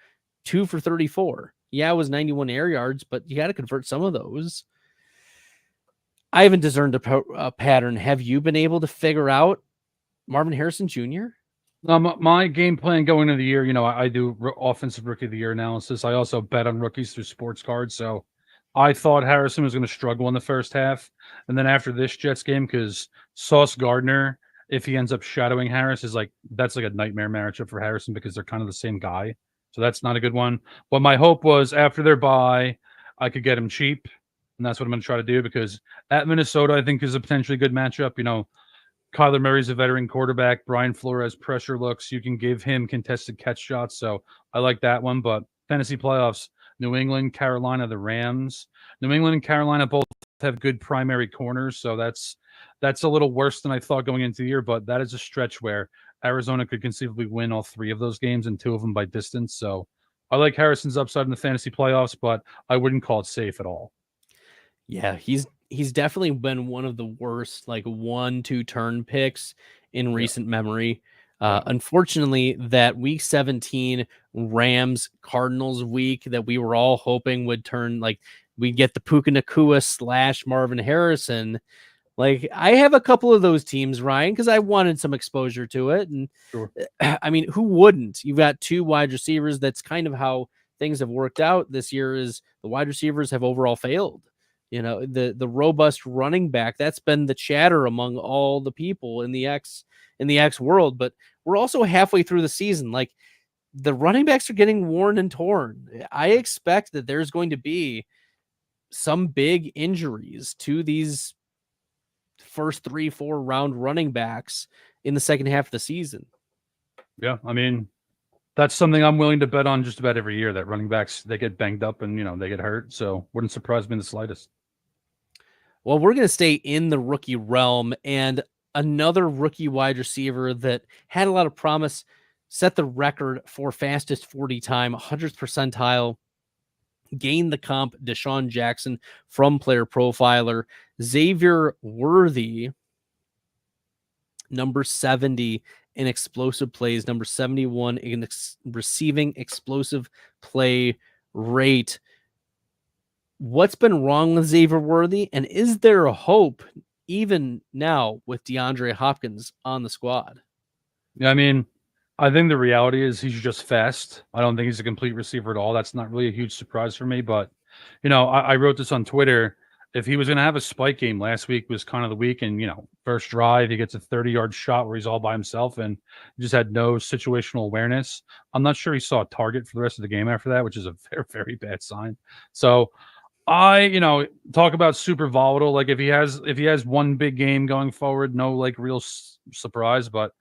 2 for 34. Yeah, it was 91 air yards, but you got to convert some of those. I haven't discerned a pattern. Have you been able to figure out Marvin Harrison Jr.? My game plan going into the year, I do offensive rookie of the year analysis. I also bet on rookies through sports cards. So I thought Harrison was going to struggle in the first half. And then after this Jets game, because Sauce Gardner, if he ends up shadowing Harris, that's like a nightmare matchup for Harrison because they're kind of the same guy. So that's not a good one. But my hope was after their bye, I could get him cheap. And that's what I'm going to try to do because at Minnesota, I think is a potentially good matchup. Kyler Murray's a veteran quarterback. Brian Flores pressure looks. You can give him contested catch shots. So I like that one. But fantasy playoffs, New England, Carolina, the Rams. New England and Carolina both have good primary corners. So that's a little worse than I thought going into the year. But that is a stretch where Arizona could conceivably win all 3 of those games and 2 of them by distance. So I like Harrison's upside in the fantasy playoffs, but I wouldn't call it safe at all. Yeah, he's definitely been one of the worst, like 1-2 turn picks in recent memory. Unfortunately, that week 17 Rams Cardinals week that we were all hoping would turn, like we'd get the Puka Nacua / Marvin Harrison. Like I have a couple of those teams, Ryan, because I wanted some exposure to it. And I mean, who wouldn't? You've got 2 wide receivers. That's kind of how things have worked out this year is the wide receivers have overall failed. the robust running back. That's been the chatter among all the people in the X world. But we're also halfway through the season. Like, the running backs are getting worn and torn. I expect that there's going to be some big injuries to these first 3-4 round running backs in the second half of the season. Yeah, I mean, that's something I'm willing to bet on just about every year, that running backs, they get banged up and, they get hurt. So wouldn't surprise me in the slightest. Well, we're going to stay in the rookie realm, and another rookie wide receiver that had a lot of promise set the record for fastest 40 time, 100th percentile, gained the comp, Deshaun Jackson from Player Profiler. Xavier Worthy, number 70 in explosive plays, number 71 in receiving explosive play rate. What's been wrong with Xavier Worthy, and is there a hope even now with DeAndre Hopkins on the squad? Yeah, I mean, I think the reality is he's just fast. I don't think he's a complete receiver at all. That's not really a huge surprise for me. But, I wrote this on Twitter. If he was going to have a spike game, last week was kind of the week. And, first drive, he gets a 30-yard shot where he's all by himself and just had no situational awareness. I'm not sure he saw a target for the rest of the game after that, which is a very, very bad sign. So talk about super volatile. Like, if he has one big game going forward, no like real surprise, but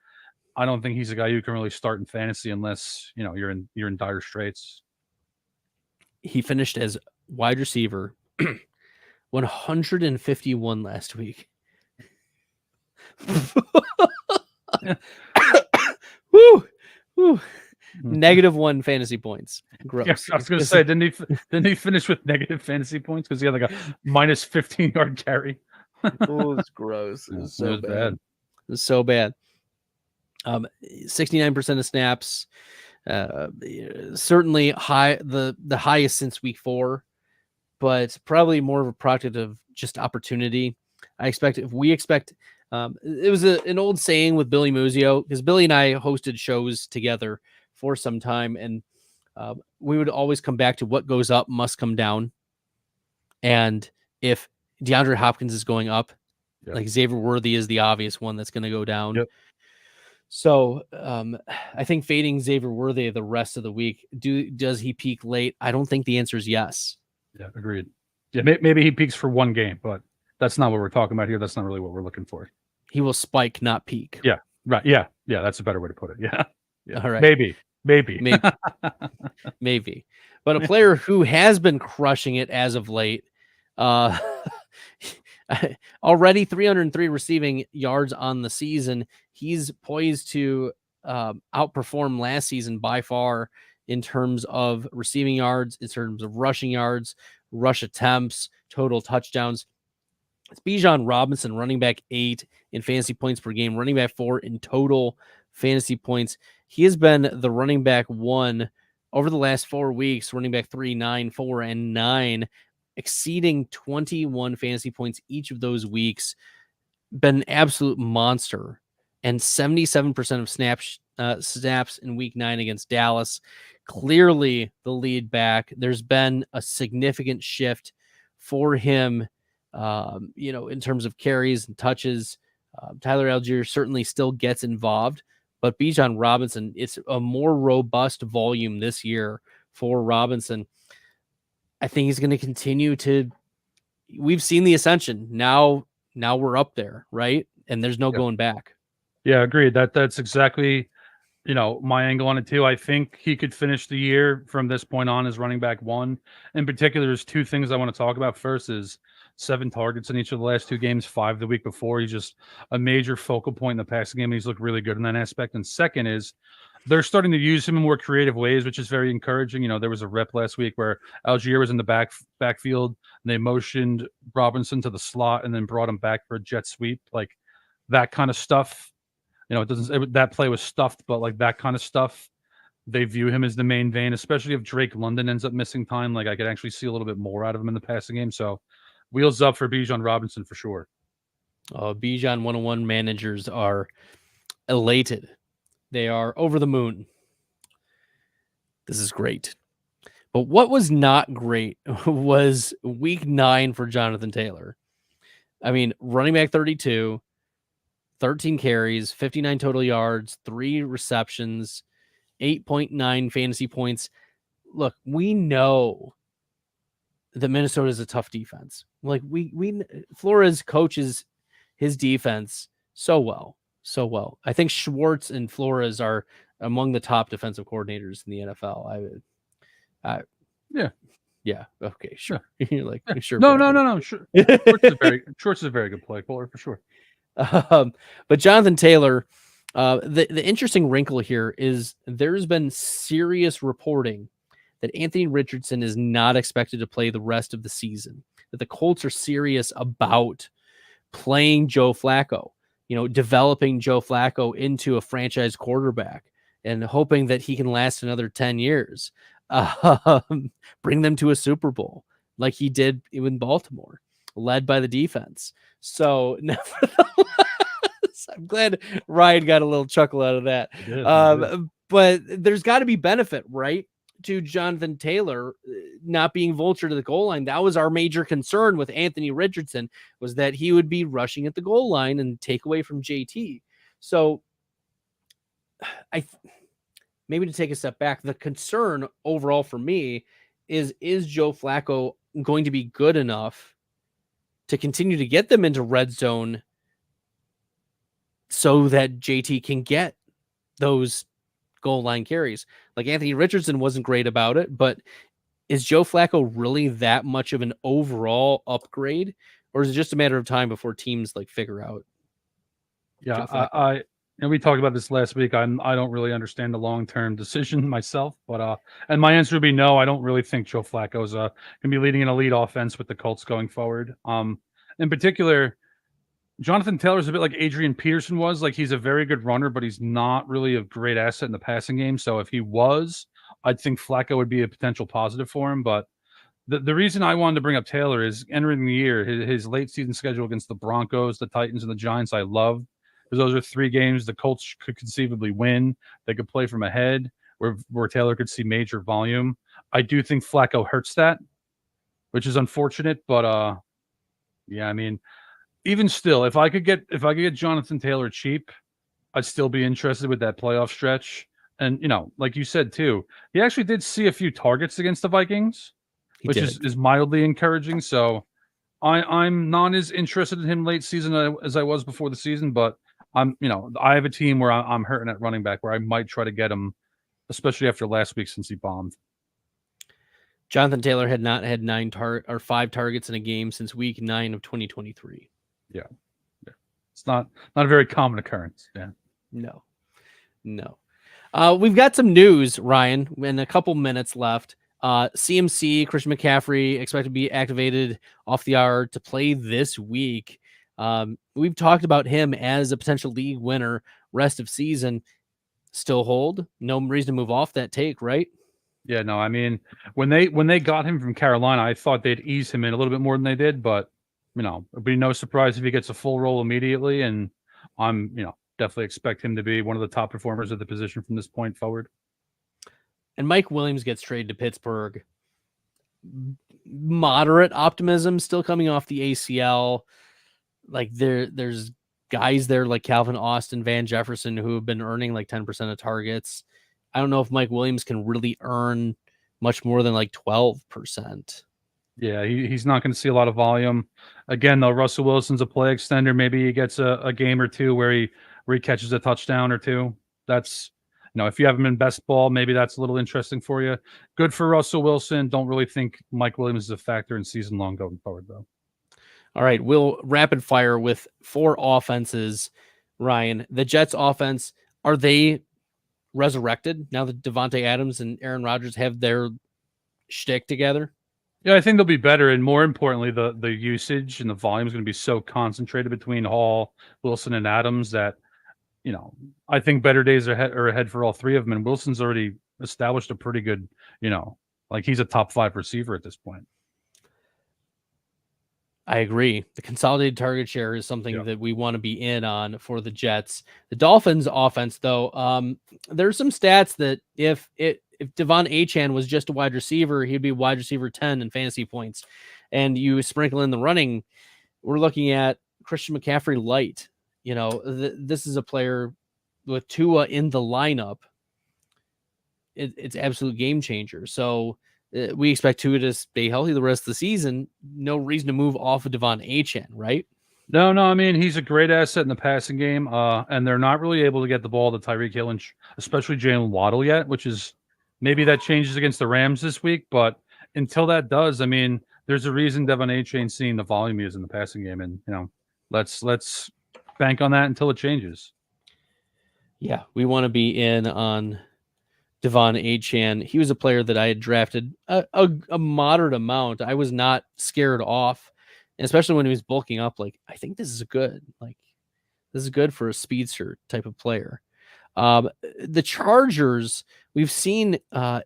I don't think he's a guy who can really start in fantasy unless, you're in dire straits. He finished as wide receiver 151 last week. Woo! -1 fantasy points. Gross. Yeah, I was going to say, didn't he finish with negative fantasy points because he had like a minus 15-yard carry? Oh, it's gross. It was so bad. It was so bad. 69% of snaps, certainly high, the highest since week 4, but probably more of a product of just opportunity. It was an old saying with Billy Muzio, because Billy and I hosted shows together for some time, and we would always come back to what goes up must come down. And if DeAndre Hopkins is going up, like Xavier Worthy is the obvious one that's going to go down. Yep. So I think fading Xavier Worthy the rest of the week, does he peak late? I don't think the answer is yes. Yeah, agreed. Yeah, maybe he peaks for one game, but that's not what we're talking about here. That's not really what we're looking for. He will spike, not peak. Yeah, right. Yeah, that's a better way to put it. Yeah. All right. Maybe. Maybe. But a player who has been crushing it as of late, already 303 receiving yards on the season. He's poised to outperform last season by far in terms of receiving yards, in terms of rushing yards, rush attempts, total touchdowns. It's Bijan Robinson, running back 8 in fantasy points per game, running back 4 in total fantasy points. He has been the running back 1 over the last 4 weeks, running back 3, 9, 4, and 9, exceeding 21 fantasy points each of those weeks. Been an absolute monster. And 77% of snaps in week 9 against Dallas. Clearly the lead back. There's been a significant shift for him, in terms of carries and touches. Tyler Algier certainly still gets involved, but Bijan Robinson, it's a more robust volume this year for Robinson. I think he's going to continue we've seen the ascension. Now we're up there, right? And there's no going back. Yeah, agreed. That's exactly, my angle on it too. I think he could finish the year from this point on as running back 1. In particular, there's 2 things I want to talk about. First is 7 targets in each of the last 2 games, 5 the week before. He's just a major focal point in the passing game, and he's looked really good in that aspect. And second is they're starting to use him in more creative ways, which is very encouraging. There was a rep last week where Algier was in the backfield, and they motioned Robinson to the slot and then brought him back for a jet sweep, like that kind of stuff. That play was stuffed, but like that kind of stuff, they view him as the main vein, especially if Drake London ends up missing time. Like, I could actually see a little bit more out of him in the passing game. So wheels up for Bijan Robinson for sure. Bijan 101 managers are elated. They are over the moon. This is great. But what was not great was week 9 for Jonathan Taylor. I mean, running back 32, 13 carries, 59 total yards, 3 receptions, 8.9 fantasy points. Look, we know that Minnesota is a tough defense. Like we Flores coaches his defense so well. I think Schwartz and Flores are among the top defensive coordinators in the NFL. Yeah. Okay, sure. You're like, sure. No. Sure. Schwartz is a very good play caller for sure. But Jonathan Taylor, the interesting wrinkle here is there's been serious reporting that Anthony Richardson is not expected to play the rest of the season, that the Colts are serious about playing Joe Flacco, developing Joe Flacco into a franchise quarterback and hoping that he can last another 10 years, bring them to a Super Bowl like he did in Baltimore, led by the defense. So nevertheless, I'm glad Ryan got a little chuckle out of that. But there's got to be benefit, right, to Jonathan Taylor not being vulture to the goal line. That was our major concern with Anthony Richardson, was that he would be rushing at the goal line and take away from JT. So maybe to take a step back, the concern overall for me is Joe Flacco going to be good enough to continue to get them into red zone so that JT can get those goal line carries? Like Anthony Richardson wasn't great about it, but is Joe Flacco really that much of an overall upgrade, or is it just a matter of time before teams like figure out? Yeah, we talked about this last week. I don't really understand the long-term decision myself, but and my answer would be no. I don't really think Joe Flacco's going to be leading an elite offense with the Colts going forward. In particular, Jonathan Taylor's a bit like Adrian Peterson was. Like, he's a very good runner, but he's not really a great asset in the passing game. So if he was, I'd think Flacco would be a potential positive for him. But the reason I wanted to bring up Taylor is entering the year, his late season schedule against the Broncos, the Titans, and the Giants, I love. Because those are 3 games the Colts could conceivably win. They could play from ahead where Taylor could see major volume. I do think Flacco hurts that, which is unfortunate. But yeah, I mean, even still, if I could get Jonathan Taylor cheap, I'd still be interested with that playoff stretch. And like you said too, he actually did see a few targets against the Vikings, which is mildly encouraging. So I'm not as interested in him late season as I was before the season, but I have a team where I'm hurting at running back where I might try to get him, especially after last week since he bombed. Jonathan Taylor had not had 5 targets in a game since week 9 of 2023. Yeah. It's not a very common occurrence. Yeah. No. We've got some news, Ryan, in a couple minutes left. CMC, Christian McCaffrey, expected to be activated off the IR to play this week. We've talked about him as a potential league winner rest of season. Still hold? No reason to move off that take, right? Yeah, no, I mean, when they got him from Carolina, I thought they'd ease him in a little bit more than they did, but it'd be no surprise if he gets a full role immediately, and I'm, definitely expect him to be one of the top performers at the position from this point forward. And Mike Williams gets traded to Pittsburgh. Moderate optimism still coming off the ACL. Like there's guys there like Calvin Austin, Van Jefferson, who have been earning like 10% of targets. I don't know if Mike Williams can really earn much more than like 12%. Yeah, he's not going to see a lot of volume. Again, though, Russell Wilson's a play extender. Maybe he gets a game or two where he catches a touchdown or two. That's, if you have him in best ball, maybe that's a little interesting for you. Good for Russell Wilson. Don't really think Mike Williams is a factor in season long going forward, though. All right, we'll rapid fire with 4 offenses. Ryan, the Jets offense, are they resurrected now that Devontae Adams and Aaron Rodgers have their shtick together? Yeah, I think they'll be better, and more importantly, the usage and the volume is going to be so concentrated between Hall, Wilson, and Adams that, I think better days are ahead for all 3 of them. And Wilson's already established a pretty good, he's a top 5 receiver at this point. I agree. The consolidated target share is something that we want to be in on for the Jets. The Dolphins offense, though, there's some stats that if if Devon Achane was just a wide receiver, he'd be wide receiver 10 in fantasy points. And you sprinkle in the running, we're looking at Christian McCaffrey light. You know, this is a player with Tua in the lineup. It's absolute game changer. So we expect Tua to stay healthy the rest of the season. No reason to move off of Devon Achane, right? No, I mean, he's a great asset in the passing game, and they're not really able to get the ball to Tyreek Hill and especially Jalen Waddle yet, which is maybe that changes against the Rams this week. But until that does, I mean, there's a reason Devon Achane's seeing the volume he is in the passing game, and let's bank on that until it changes. Yeah, we want to be in on Devon Achane. He was a player that I had drafted a moderate amount. I was not scared off. And especially when he was bulking up, like, I think this is good. Like, this is good for a speedster type of player. The Chargers, we've seen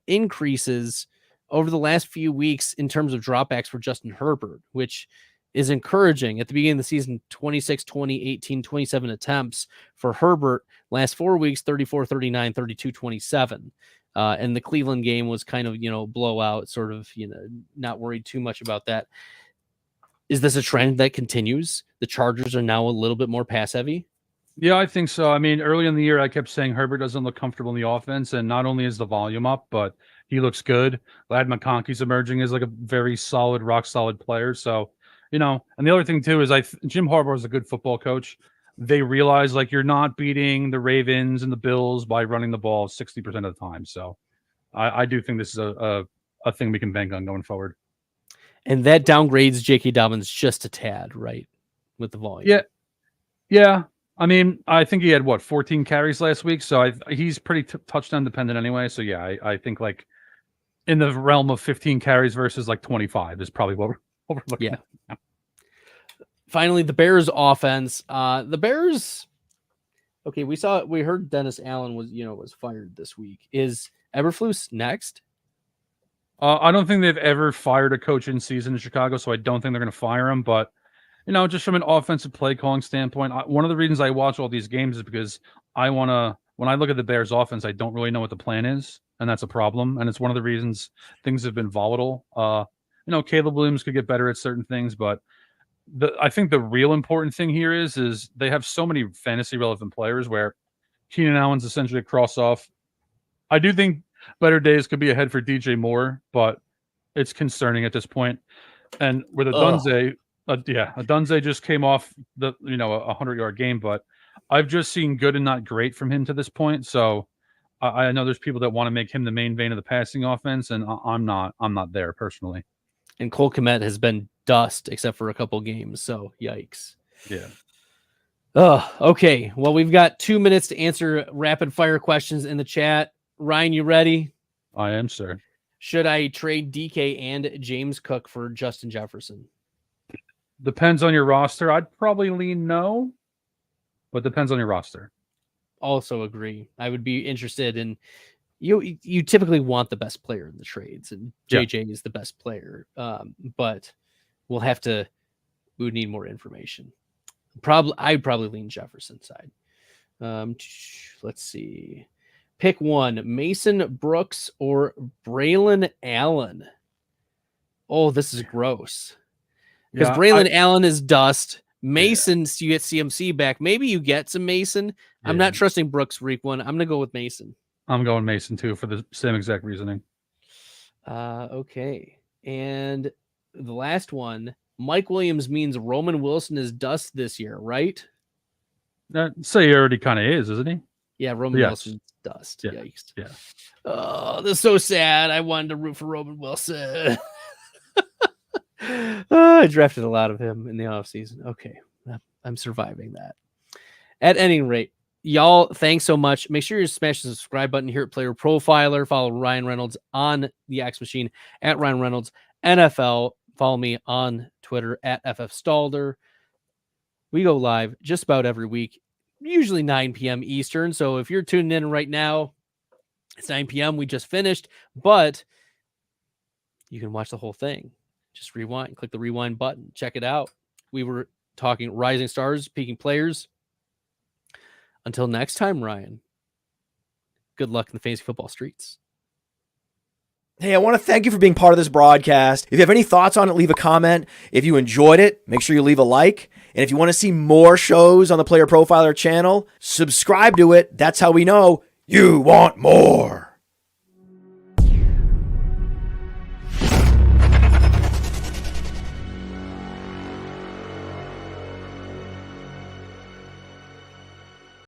increases over the last few weeks in terms of dropbacks for Justin Herbert, which is encouraging. At the beginning of the season, 26, 20, 18, 27 attempts for Herbert. Last 4 weeks, 34, 39, 32, 27. And the Cleveland game was kind of, blowout, sort of, not worried too much about that. Is this a trend that continues? The Chargers are now a little bit more pass heavy? Yeah, I think so. I mean, early in the year, I kept saying Herbert doesn't look comfortable in the offense, and not only is the volume up, but he looks good. Lad McConkey's emerging as like a very solid, rock solid player. So, and the other thing too is Jim Harbaugh is a good football coach. They realize like you're not beating the Ravens and the Bills by running the ball 60% of the time. So I do think this is a thing we can bank on going forward. And that downgrades J.K. Dobbins just a tad, right? With the volume. Yeah. I mean, I think he had 14 carries last week, so he's pretty touchdown dependent anyway. So yeah, I think like in the realm of 15 carries versus like 25 is probably what we're looking at. Yeah. Finally, the Bears offense. The Bears. Okay, we heard Dennis Allen was fired this week. Is Eberflus next? I don't think they've ever fired a coach in season in Chicago, so I don't think they're going to fire him. But, just from an offensive play calling standpoint, one of the reasons I watch all these games is because when I look at the Bears offense, I don't really know what the plan is, and that's a problem. And it's one of the reasons things have been volatile. Caleb Williams could get better at certain things, but I think the real important thing here is they have so many fantasy relevant players where Keenan Allen's essentially a cross off. I do think better days could be ahead for DJ Moore, but it's concerning at this point. And with Adunze, Adunze just came off the 100-yard game, but I've just seen good and not great from him to this point. So I know there's people that want to make him the main vein of the passing offense, and I'm not there personally. And Cole Kmet has been dust except for a couple games, so yikes. Yeah. Okay. Well, we've got 2 minutes to answer rapid fire questions in the chat. Ryan, you ready? I am, sir. Should I trade DK and James Cook for Justin Jefferson? Depends on your roster. I'd probably lean no, but depends on your roster. Also agree. I would be interested in you typically want the best player in the trades, and JJ is the best player. But we would need more information. I'd probably lean Jefferson side. Let's see. Pick one, Mason Brooks or Braylon Allen. Oh, this is gross. Because Braylon Allen is dust. Mason, you get CMC back. Maybe you get some Mason. Yeah. I'm not trusting Brooks week one. I'm going to go with Mason. I'm going Mason too for the same exact reasoning. Okay. And the last one, Mike Williams means Roman Wilson is dust this year, right? Say he already kind of is, isn't he? Yeah, Roman Wilson's dust. Yeah. Yikes. Yeah. Oh, this is so sad. I wanted to root for Roman Wilson. I drafted a lot of him in the offseason. Okay. I'm surviving that. At any rate, y'all, thanks so much. Make sure you smash the subscribe button here at Player Profiler. Follow Ryan Reynolds on the X Machine at Ryan Reynolds NFL. Follow me on Twitter at FF Stalder. We go live just about every week, usually 9 p.m. Eastern. So if you're tuning in right now, it's 9 p.m. We just finished, but you can watch the whole thing. Just rewind, click the rewind button, check it out. We were talking rising stars, peaking players. Until next time, Ryan, good luck in the fantasy football streets. Hey, I want to thank you for being part of this broadcast. If you have any thoughts on it, leave a comment. If you enjoyed it, make sure you leave a like. And if you want to see more shows on the Player Profiler channel, subscribe to it. That's how we know you want more.